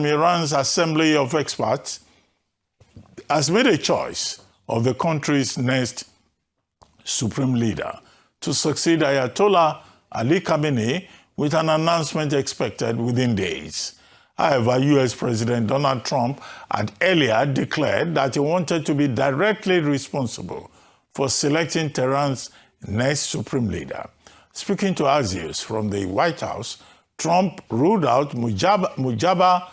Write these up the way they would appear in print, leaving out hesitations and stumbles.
Iran's Assembly of Experts has made a choice of the country's next supreme leader to succeed Ayatollah Ali Khamenei, with an announcement expected within days. However, U.S. President Donald Trump had earlier declared that he wanted to be directly responsible for selecting Tehran's next supreme leader. Speaking to Axios from the White House, Trump ruled out Mujtaba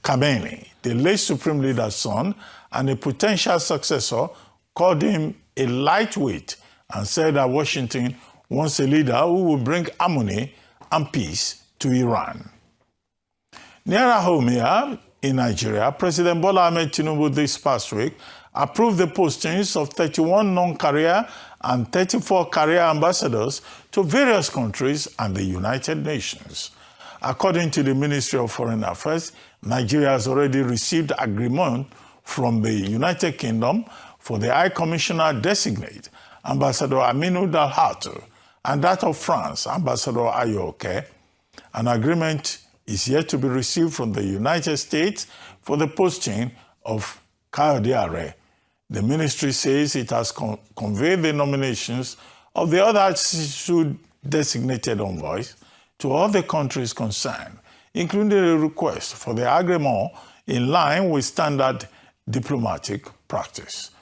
Khamenei, the late supreme leader's son and a potential successor, called him a lightweight and said that Washington wants a leader who will bring harmony and peace to Iran. Nearer home here in Nigeria, President Bola Ahmed Tinubu this past week approved the postings of 31 non-career and 34 career ambassadors to various countries and the United Nations. According to the Ministry of Foreign Affairs, Nigeria has already received agreement from the United Kingdom for the High Commissioner designate, Ambassador Aminu Dalhatu, and that of France, Ambassador Ayoke. An agreement is yet to be received from the United States for the posting of Kayode Are. The ministry says it has conveyed the nominations of the other two designated envoys to all the countries concerned, including a request for the agreement in line with standard diplomatic practice.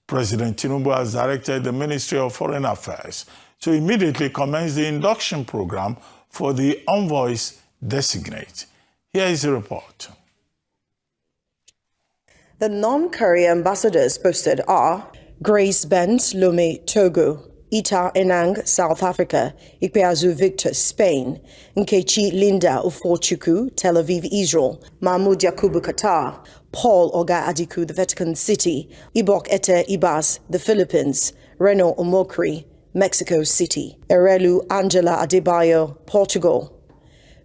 President Tinubu has directed the Ministry of Foreign Affairs to immediately commence the induction program for the envoys designate. Here is the report. The non-career ambassadors posted are Grace Benz, Lome, Togo; Ita Enang, South Africa; Ikpeazu Victor, Spain; Nkechi Linda Ufochukwu, Tel Aviv, Israel; Mahmoud Yakubu, Qatar; Paul Oga Adiku, the Vatican City; Ibok Ete Ibas, the Philippines; Reno Omokri, Mexico City; Erelu Angela Adebayo, Portugal;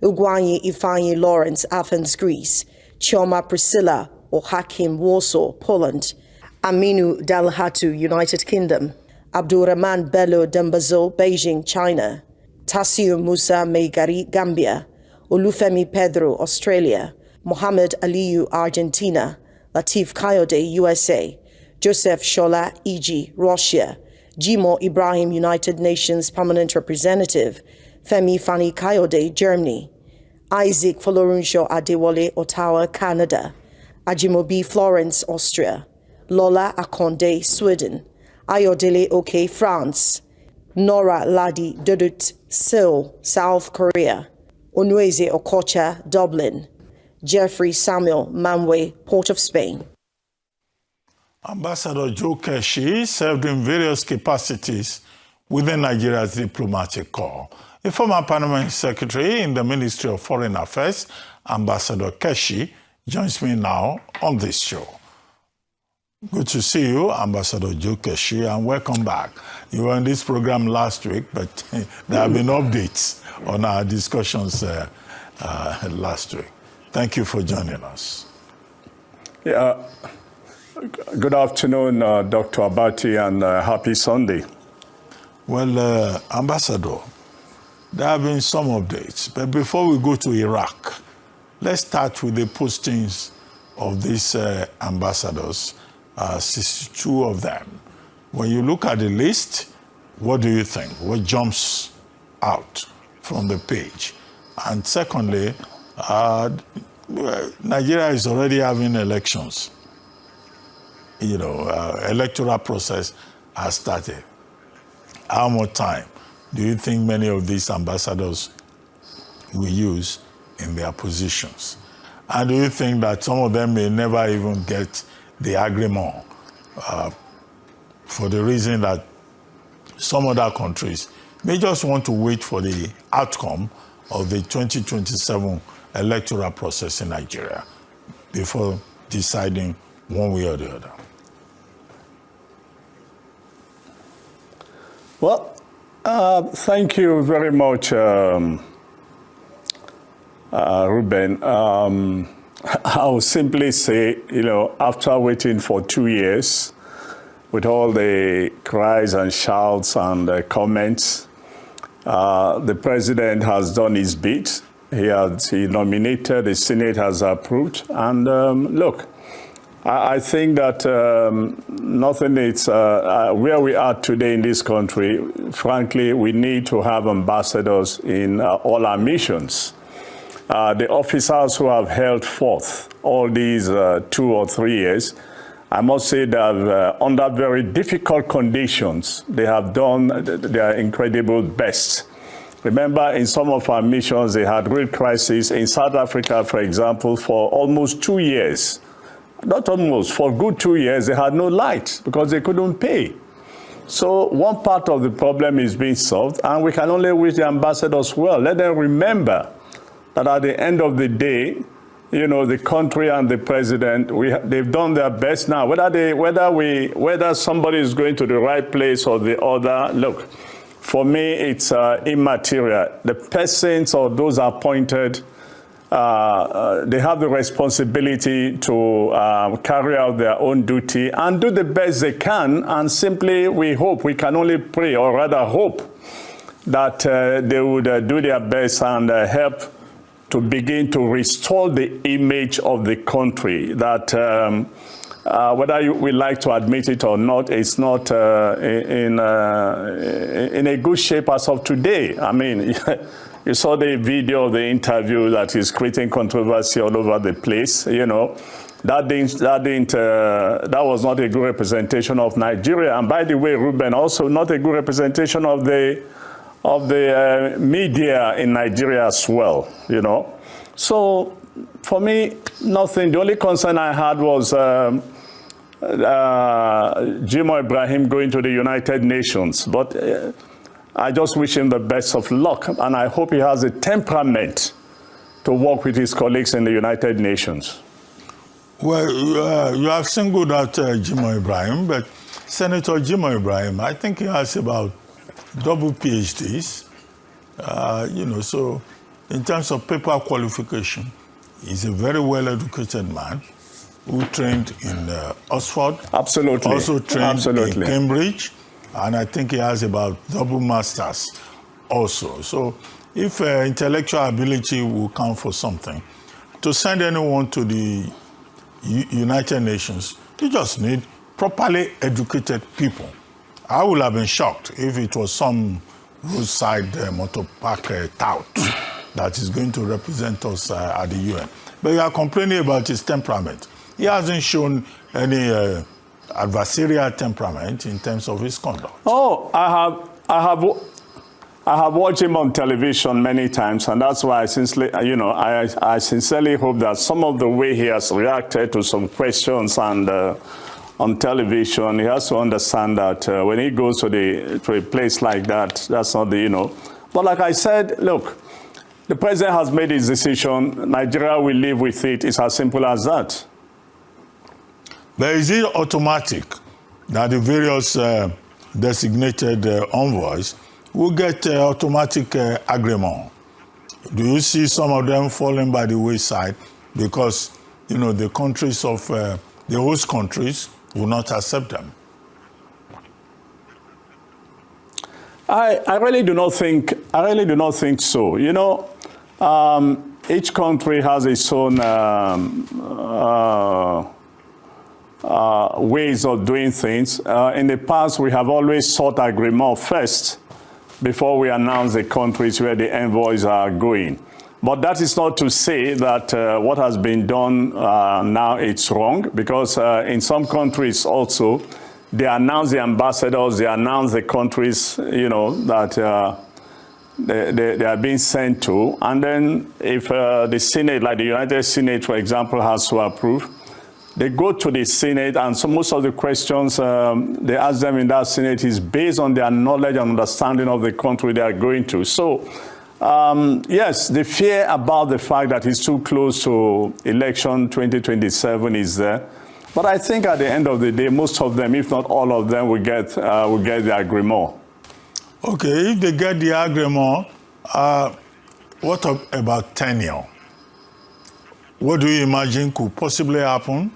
Ugwanyi Ifanyi Lawrence, Athens, Greece; Chioma Priscilla Hakim, Warsaw, Poland; Aminu Dalhatu, United Kingdom; Abdurrahman Bello Dambazo, Beijing, China; Tasiu Musa Meigari, Gambia; Olufemi Pedro, Australia; Mohamed Aliyu, Argentina; Latif Kayode, USA; Joseph Shola Iji, Russia; Jimo Ibrahim, United Nations Permanent Representative; Femi Fani Kayode, Germany; Isaac Folorunsho Adewale, Ottawa, Canada; Ajimobi Florence, Austria; Lola Akonde, Sweden; Ayodele Oke, France; Nora Ladi Dodut, Seoul, South Korea; Onweze Okocha, Dublin; Jeffrey Samuel Manwe, Port of Spain. Ambassador Joe Keshi served in various capacities within Nigeria's diplomatic corps. A former permanent secretary in the Ministry of Foreign Affairs, Ambassador Keshi, joins me now on this show. Good to see you, Ambassador Joe Keshi, and welcome back. You were on this program last week, but there have been updates on our discussions last week. Thank you for joining us. Yeah. Good afternoon, Dr. Abati, and happy Sunday. Well, Ambassador, there have been some updates, but before we go to Iraq, let's start with the postings of these ambassadors, 62 of them. When you look at the list, what do you think? What jumps out from the page? And secondly, Nigeria is already having elections. You know, electoral process has started. How much time do you think many of these ambassadors will use in their positions? And do you think that some of them may never even get the agreement for the reason that some other countries may just want to wait for the outcome of the 2027 electoral process in Nigeria before deciding one way or the other? Well, thank you very much, Ruben. I'll simply say, you know, after waiting for 2 years, with all the cries and shouts and comments, the president has done his bit He nominated, the Senate has approved. And look, I think that nothing is, where we are today in this country, frankly, we need to have ambassadors in all our missions. The officers who have held forth all these 2 or 3 years, I must say that under very difficult conditions, they have done their incredible best. Remember, in some of our missions, they had real crises. In South Africa, for example, for almost 2 years, not almost, for good 2 years, they had no light because they couldn't pay. So one part of the problem is being solved, and we can only wish the ambassadors well. Let them remember that at the end of the day, you know, the country and the president, they've done their best now. Whether somebody is going to the right place or the other, look, for me, it's immaterial. The persons or those appointed, they have the responsibility to carry out their own duty and do the best they can. And simply, we can only pray, or rather hope, that they would do their best and help to begin to restore the image of the country that, whether we like to admit it or not, it's not in a good shape as of today. I mean, you saw the video of the interview that is creating controversy all over the place. You know, that was not a good representation of Nigeria. And by the way, Ruben, also not a good representation of the media in Nigeria as well, you know. So for me, nothing. The only concern I had was Jimo Ibrahim going to the United Nations. But I just wish him the best of luck, and I hope he has the temperament to work with his colleagues in the United Nations. Well, you have singled out Jimo Ibrahim, but Senator Jimo Ibrahim, I think he has about double PhDs, you know, so in terms of paper qualification, he's a very well-educated man who trained in Oxford. Absolutely. Also trained in Cambridge, and I think he has about double masters also. So if intellectual ability will count for something, to send anyone to the United Nations, you just need properly educated people. I would have been shocked if it was some roadside motor park tout that is going to represent us at the UN. But you are complaining about his temperament. He hasn't shown any adversarial temperament in terms of his conduct. Oh, I have watched him on television many times, and that's why I sincerely hope that some of the way he has reacted to some questions and on television, he has to understand that when he goes to a place like that, that's not the, you know. But like I said, look, the president has made his decision. Nigeria will live with it. It's as simple as that. But is it automatic that the various designated envoys will get automatic agreement? Do you see some of them falling by the wayside because, you know, the countries of the host countries will not accept them? I really do not think so. You know, each country has its own ways of doing things. In the past, we have always sought agreement first before we announce the countries where the envoys are going. But that is not to say that what has been done now it's wrong, because in some countries also, they announce the ambassadors, they announce the countries, you know, that they are being sent to. And then if the Senate, like the United Senate, for example, has to approve, they go to the Senate, and so most of the questions they ask them in that Senate is based on their knowledge and understanding of the country they are going to. So, yes, the fear about the fact that it's too close to election 2027 is there. But I think at the end of the day, most of them, if not all of them, will get the agreement. Okay, if they get the agreement, what about tenure? What do you imagine could possibly happen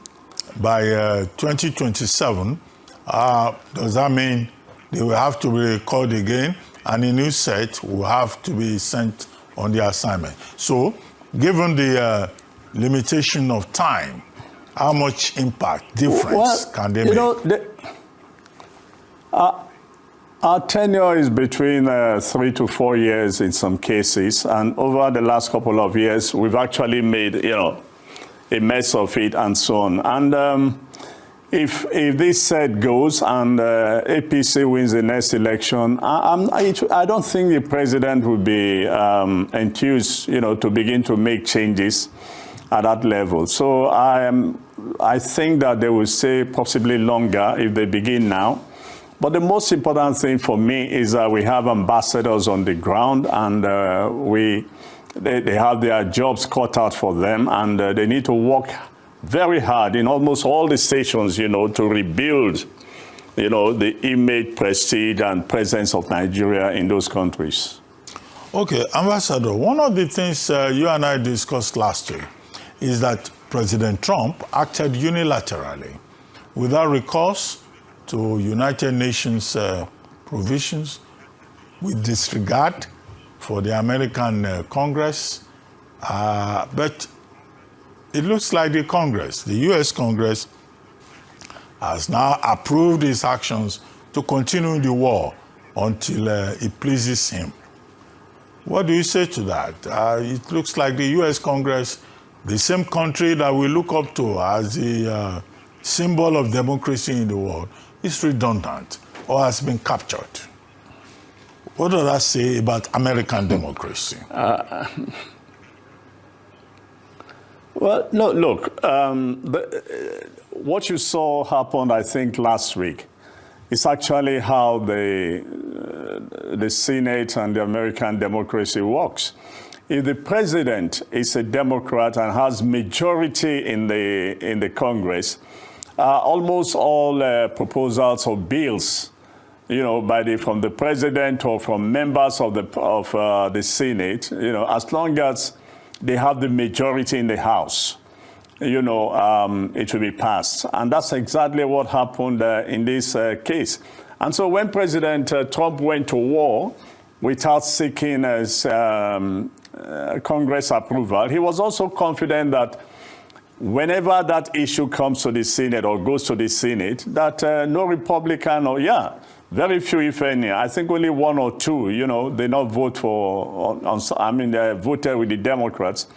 by 2027? Does that mean they will have to be recalled again, and a new set will have to be sent on the assignment. So, given the limitation of time, how much impact, difference can they make? Our tenure is between 3 to 4 years in some cases, and over the last couple of years, we've actually made, a mess of it and so on. And if this set goes and APC wins the next election, I don't think the president will be enthused, to begin to make changes at that level. So I think that they will stay possibly longer if they begin now. But the most important thing for me is that we have ambassadors on the ground, and they have their jobs cut out for them, and they need to work very hard in almost all the stations, to rebuild, the image, prestige, and presence of Nigeria in those countries. Okay, Ambassador, one of the things you and I discussed last week is that President Trump acted unilaterally without recourse to United Nations provisions, with disregard for the American Congress. But it looks like the Congress, the U.S. Congress, has now approved his actions to continue the war until it pleases him. What do you say to that? It looks like the U.S. Congress, the same country that we look up to as the symbol of democracy in the world, is redundant or has been captured. What does that say about American democracy? Well, no, look, what you saw happen, I think, last week is actually how the Senate and the American democracy works. If the president is a Democrat and has majority in the Congress, almost all proposals or bills, from the president or from members of the Senate, as long as they have the majority in the House, it will be passed. And that's exactly what happened in this case. And so when President Trump went to war without seeking Congress approval, he was also confident that whenever that issue comes to the Senate or goes to the Senate, that no Republican very few, if any, I think only one or two, they not vote they voted with the Democrats.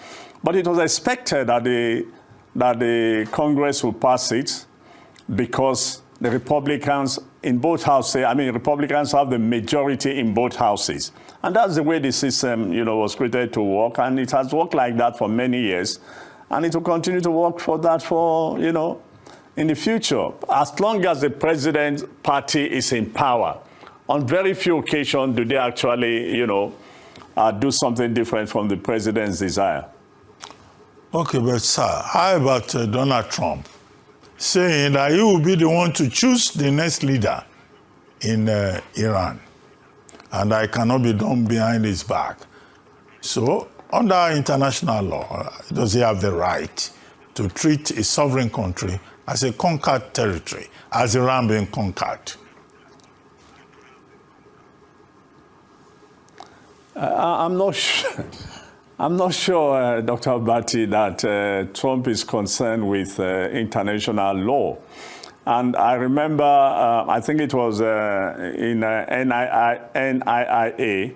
But it was expected that the Congress would pass it because the Republicans in both houses, Republicans have the majority in both houses. And that's the way the system, was created to work. And it has worked like that for many years. And it will continue to work for that in the future, as long as the president's party is in power. On very few occasions do they actually, do something different from the president's desire. Okay, but sir, how about Donald Trump saying that he will be the one to choose the next leader in Iran, and I cannot be done behind his back? So, under international law, does he have the right to treat a sovereign country as a conquered territory, as Iran being conquered? I'm not sure. I'm not sure, Dr. Abati, that Trump is concerned with international law. And I remember, I think it was in NIIA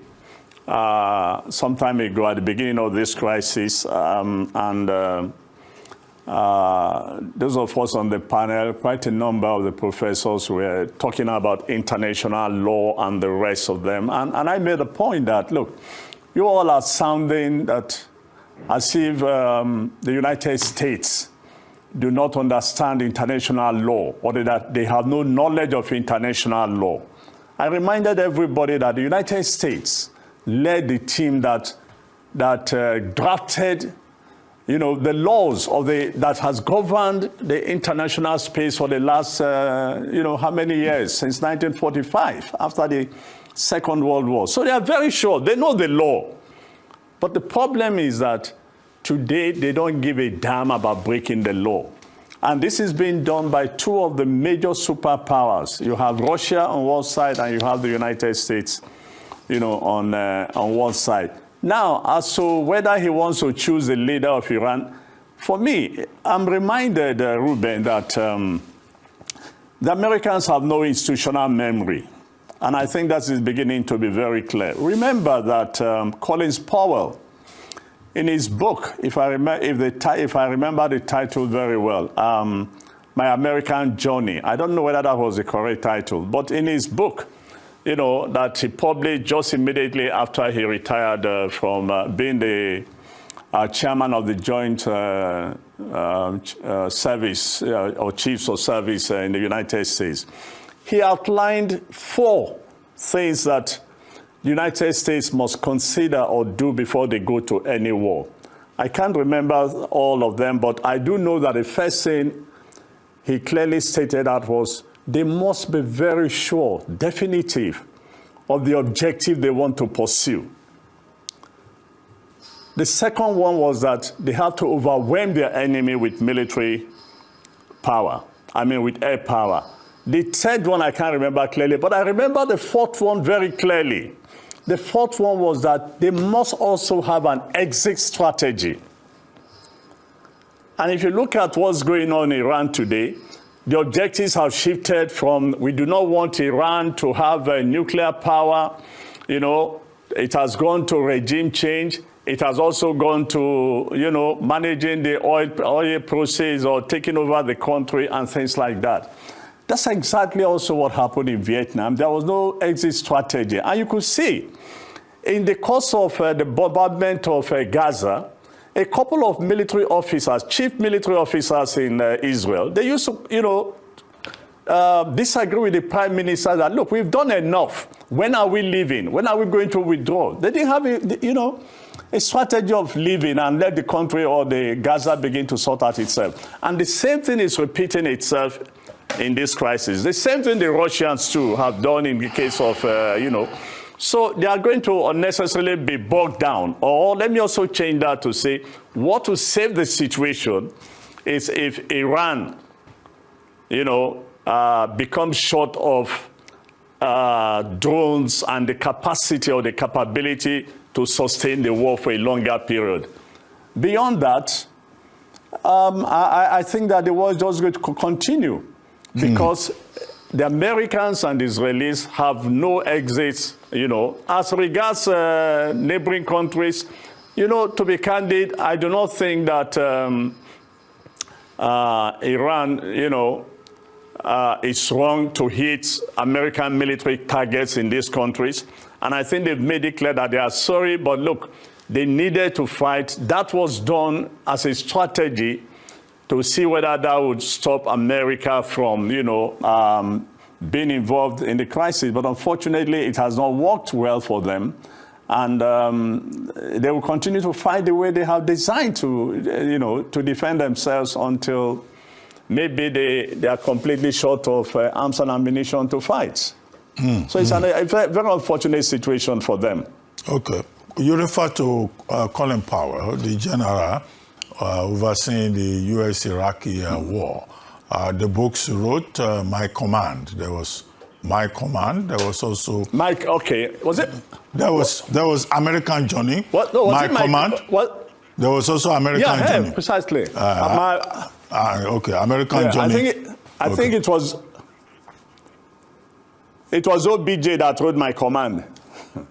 some time ago at the beginning of this crisis, those of us on the panel, quite a number of the professors were talking about international law and the rest of them. And I made a point that, look, you all are sounding that as if the United States do not understand international law, or that they have no knowledge of international law. I reminded everybody that the United States led the team that drafted, the laws of that has governed the international space for the last, how many years? Since 1945, after the Second World War. So they are very sure. They know the law. But the problem is that today they don't give a damn about breaking the law. And this is being done by two of the major superpowers. You have Russia on one side and you have the United States, on one side. Now, as to whether he wants to choose the leader of Iran, for me, I'm reminded, Ruben, that the Americans have no institutional memory. And I think that is beginning to be very clear. Remember that Collins Powell, in his book, if I remember the title very well, My American Journey. I don't know whether that was the correct title, but in his book, you know, that he published just immediately after he retired from being the chairman of the Joint Service or Chiefs of Service in the United States. He outlined 4 things that the United States must consider or do before they go to any war. I can't remember all of them, but I do know that the first thing he clearly stated that was they must be very sure, definitive, of the objective they want to pursue. The second one was that they have to overwhelm their enemy with military power, with air power. The third one I can't remember clearly, but I remember the fourth one very clearly. The fourth one was that they must also have an exit strategy. And if you look at what's going on in Iran today, the objectives have shifted from we do not want Iran to have nuclear power. You know, it has gone to regime change. It has also gone to, managing the oil process or taking over the country and things like that. That's exactly also what happened in Vietnam. There was no exit strategy. And you could see in the course of the bombardment of Gaza, a couple of military officers, chief military officers in Israel, they used to, disagree with the prime minister that, look, we've done enough. When are we leaving? When are we going to withdraw? They didn't have, a strategy of leaving and let the country or the Gaza begin to sort out itself. And the same thing is repeating itself in this crisis. The same thing the Russians, too, have done in the case of, So they are going to unnecessarily be bogged down. Or let me also change that to say, what will save the situation is if Iran, becomes short of drones and the capacity or the capability to sustain the war for a longer period. Beyond that, I think that the war is just going to continue because the Americans and the Israelis have no exits, As regards neighboring countries, to be candid, I do not think that Iran, is wrong to hit American military targets in these countries. And I think they've made it clear that they are sorry, but look, they needed to fight. That was done as a strategy to see whether that would stop America from, being involved in the crisis. But unfortunately, it has not worked well for them. And they will continue to fight the way they have designed to, to defend themselves until maybe they are completely short of arms and ammunition to fight. So it's a very unfortunate situation for them. Okay. You refer to Colin Powell, the general overseeing the U.S.-Iraqi war. The books wrote My Command. There was My Command. There was also... Mike, okay. Was it? There was American Journey. What? No, was My it Command. What? There was also American Journey. Yeah, precisely. Okay, American Journey. I think it was OBJ that wrote My Command.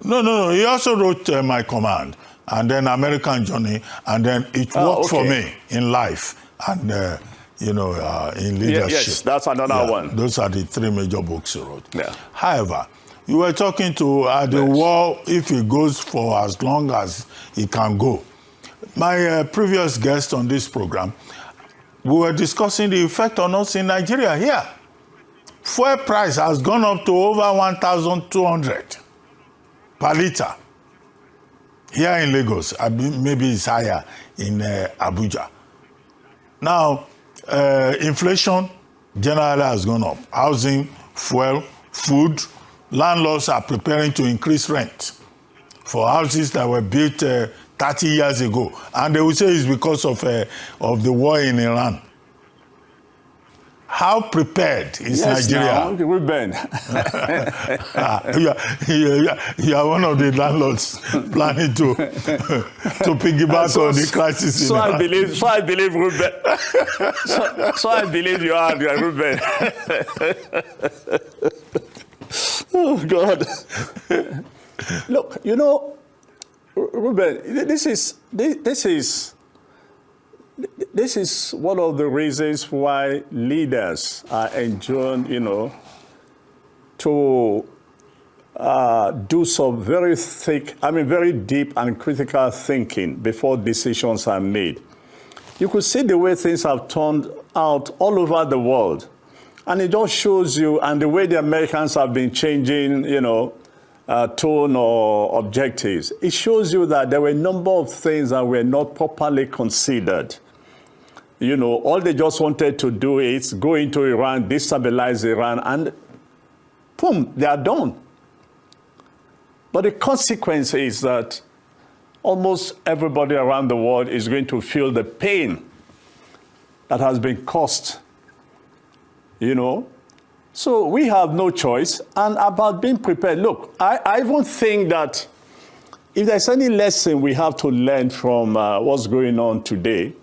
No. He also wrote My Command, and then American Journey, and then It Worked for Me in Life, and in Leadership. Yes, that's another one. Those are the 3 major books he wrote. Yeah. However, you were talking to the war, if it goes for as long as it can go. My previous guest on this program, we were discussing the effect on us in Nigeria here. Fuel price has gone up to over 1,200 per liter here in Lagos. Maybe it's higher in Abuja. Now, inflation generally has gone up. Housing, fuel, food. Landlords are preparing to increase rent for houses that were built 30 years ago. And they will say it's because of the war in Iran. How prepared is Nigeria? Now, Ruben. You are one of the landlords planning to piggyback on the crisis. So I believe, Ruben. so I believe you are, Ruben. Oh God! Look, you know, Ruben, this is one of the reasons why leaders are enjoined, you know, to do some very very deep and critical thinking before decisions are made. You could see the way things have turned out all over the world. And it just shows you, and the way the Americans have been changing, you know, tone or objectives, it shows you that there were a number of things that were not properly considered. You know, all they just wanted to do is go into Iran, destabilize Iran, and boom, they are done. But the consequence is that almost everybody around the world is going to feel the pain that has been caused. You know, so we have no choice. And about being prepared, look, I even think that if there's any lesson we have to learn from what's going on today,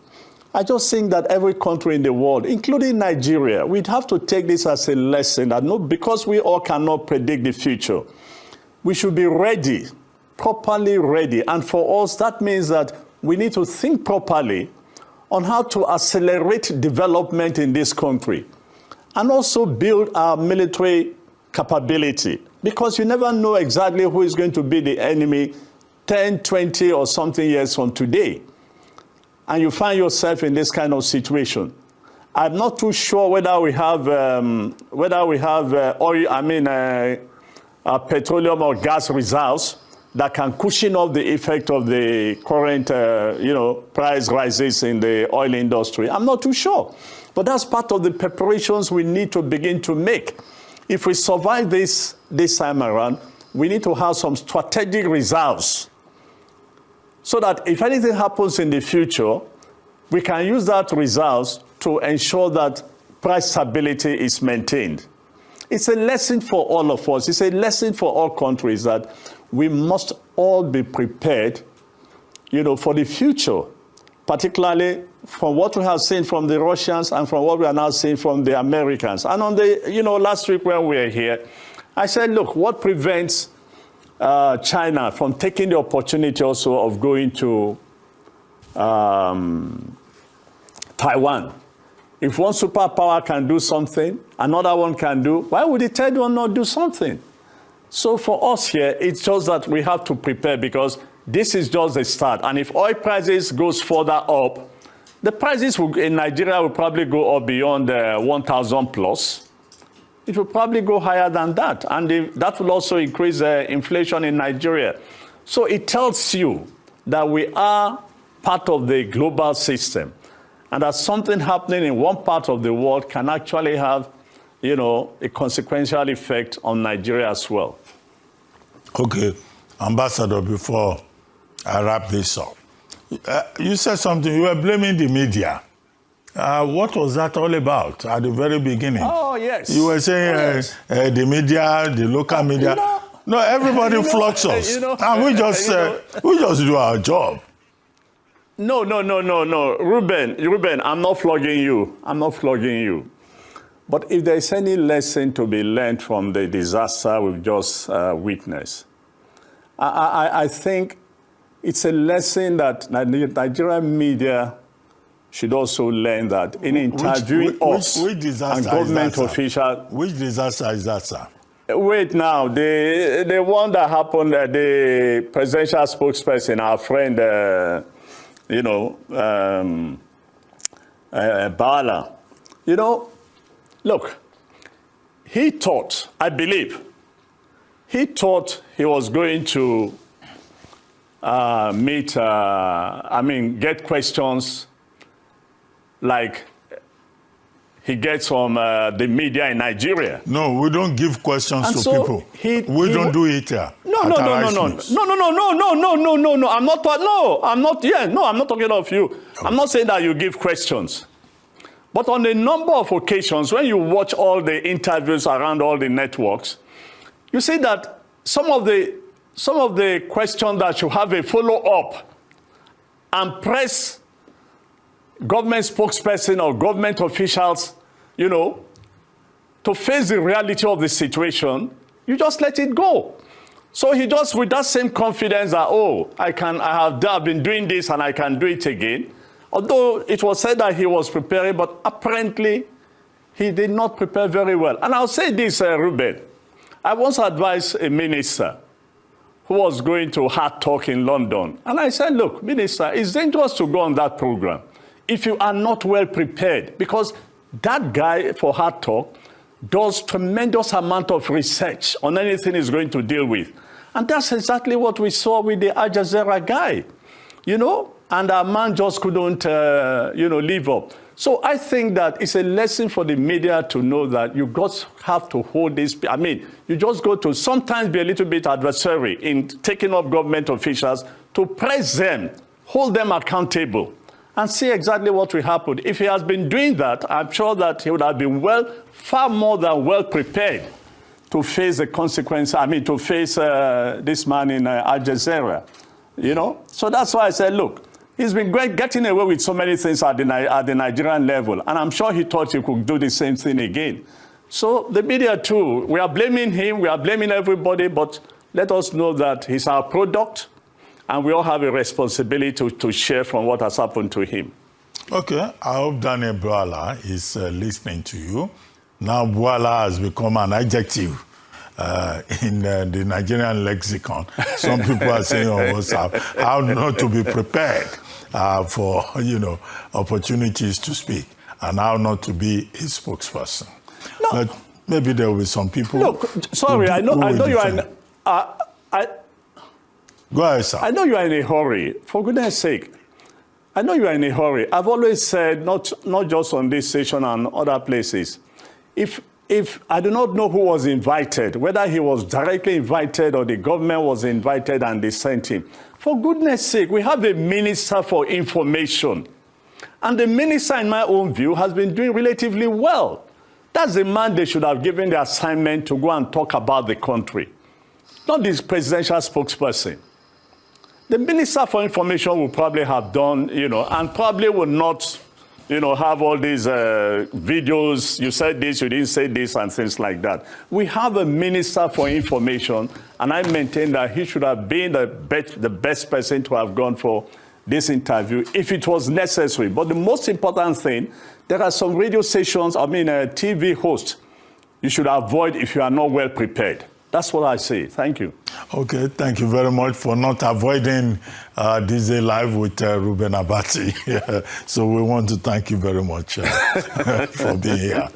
I just think that every country in the world, including Nigeria, we'd have to take this as a lesson that because we all cannot predict the future, we should be ready, properly ready. And for us, that means that we need to think properly on how to accelerate development in this country. And also build our military capability, because you never know exactly who is going to be the enemy 10, 20 or something years from today. And you find yourself in this kind of situation. I'm not too sure whether we have petroleum or gas reserves that can cushion off the effect of the current price rises in the oil industry. I'm not too sure. But that's part of the preparations we need to begin to make. If we survive this time around, we need to have some strategic reserves so that if anything happens in the future, we can use that reserves to ensure that price stability is maintained. It's a lesson for all of us. It's a lesson for all countries that we must all be prepared, you know, for the future, particularly from what we have seen from the Russians and from what we are now seeing from the Americans. And on the, last week when we were here, I said, look, what prevents China from taking the opportunity also of going to Taiwan? If one superpower can do something, another one can do, why would the third one not do something? So for us here, it's just that we have to prepare, because this is just the start. And if oil prices goes further up, the prices in Nigeria will probably go up beyond 1,000 plus. It will probably go higher than that. And that will also increase inflation in Nigeria. So it tells you that we are part of the global system, and that something happening in one part of the world can actually have, a consequential effect on Nigeria as well. Okay, Ambassador, before I wrap this up, you said something, you were blaming the media. What was that all about at the very beginning? Oh, yes. You were saying the media, the local media. No, everybody flocks us. And we just do our job. No. Ruben, I'm not flogging you. But if there's any lesson to be learned from the disaster we've just witnessed, I think it's a lesson that Nigerian media should also learn, that in interviewing us and government officials. Which disaster is that, sir? Wait now, the one that happened, the presidential spokesperson, our friend, Bala, look, he thought, I believe, he was going to get questions like he gets from the media in Nigeria. No, we don't give questions to people. We don't do it here. No. I'm not talking of you. I'm not saying that you give questions. But on a number of occasions, when you watch all the interviews around all the networks, you see that some of the questions that should have a follow-up and press government spokesperson or government officials, you know, to face the reality of the situation, you just let it go. So he just, with that same confidence that, oh, I've been doing this and I can do it again. Although it was said that he was preparing, but apparently he did not prepare very well. And I'll say this, Ruben. I once advised a minister who was going to Hard Talk in London. And I said, look, minister, it's dangerous to go on that program if you are not well prepared. Because that guy for Hard Talk does tremendous amount of research on anything he's going to deal with. And that's exactly what we saw with the Al Jazeera guy, you know, and our man just couldn't, you know, live up. So I think that it's a lesson for the media to know that you just have to hold this. I mean, you just go to sometimes be a little bit adversary in taking up government officials to press them, hold them accountable, and see exactly what will happen. If he has been doing that, I'm sure that he would have been far more than well prepared to face the consequence, I mean, to face this man in Al Jazeera, you know? So that's why I said, look, he's been getting away with so many things at the Nigerian level, and I'm sure he thought he could do the same thing again. So the media too, we are blaming him, we are blaming everybody, but let us know that he's our product, and we all have a responsibility to share from what has happened to him. Okay, I hope Daniel Bwala is listening to you. Now Bwala has become an adjective in the Nigerian lexicon. Some people are saying on WhatsApp how not to be prepared for, you know, opportunities to speak and how not to be a spokesperson. No. But maybe there will be some people. Look, sorry, I know you are in. Go ahead, sir. I know you are in a hurry. For goodness sake, I know you are in a hurry. I've always said, not just on this station and other places, if I do not know who was invited, whether he was directly invited or the government was invited and they sent him, for goodness sake, we have a minister for information. And the minister, in my own view, has been doing relatively well. That's the man they should have given the assignment to go and talk about the country, not this presidential spokesperson. The minister for information will probably have done, you know, and probably will not, you know, have all these videos, you said this, you didn't say this, and things like that. We have a minister for information, and I maintain that he should have been the best person to have gone for this interview if it was necessary. But the most important thing, there are some radio stations, I mean, TV hosts, you should avoid if you are not well prepared. That's what I say. Thank you. Okay, thank you very much for not avoiding this day live with Ruben Abati. So we want to thank you very much for being here.